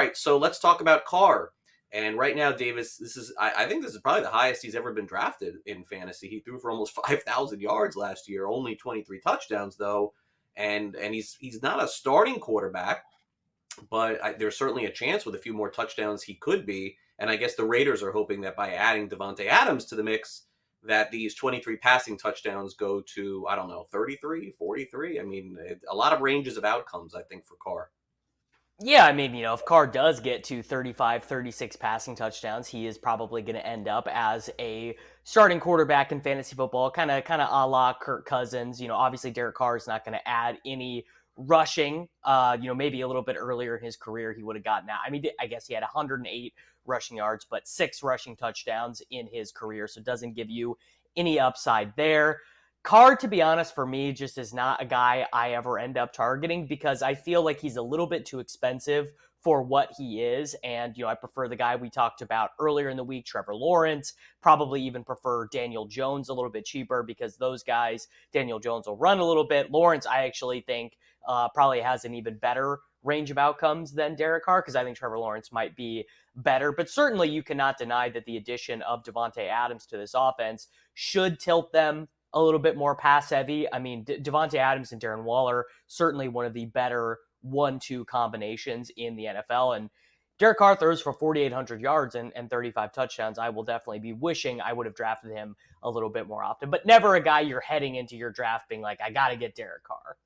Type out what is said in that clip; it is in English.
right, so let's talk about Carr. And right now, Davis, I think this is probably the highest he's ever been drafted in fantasy. He threw for almost 5,000 yards last year, only 23 touchdowns though, and he's not a starting quarterback, but there's certainly a chance with a few more touchdowns he could be. And I guess the Raiders are hoping that by adding Devontae Adams to the mix, that these 23 passing touchdowns go to, I don't know, 33, 43. I mean, a lot of ranges of outcomes, I think, for Carr. Yeah, I mean, if Carr does get to 35, 36 passing touchdowns, he is probably going to end up as a starting quarterback in fantasy football, kind of a la Kirk Cousins. Obviously Derek Carr is not going to add any rushing. Maybe a little bit earlier in his career he would have gotten that. I mean, I guess he had 108 rushing yards, but 6 rushing touchdowns in his career, so it doesn't give you any upside there. Carr, to be honest, for me, just is not a guy I ever end up targeting because I feel like he's a little bit too expensive for what he is. And, I prefer the guy we talked about earlier in the week, Trevor Lawrence, probably even prefer Daniel Jones a little bit cheaper because those guys, Daniel Jones will run a little bit. Lawrence, I actually think probably has an even better range of outcomes than Derek Carr because I think Trevor Lawrence might be better. But certainly you cannot deny that the addition of Devontae Adams to this offense should tilt them a little bit more pass heavy. I mean, Devontae Adams and Darren Waller, certainly one of the better 1-2 combinations in the NFL. And Derek Carr throws for 4,800 yards and 35 touchdowns. I will definitely be wishing I would have drafted him a little bit more often, but never a guy you're heading into your draft being like, I got to get Derek Carr.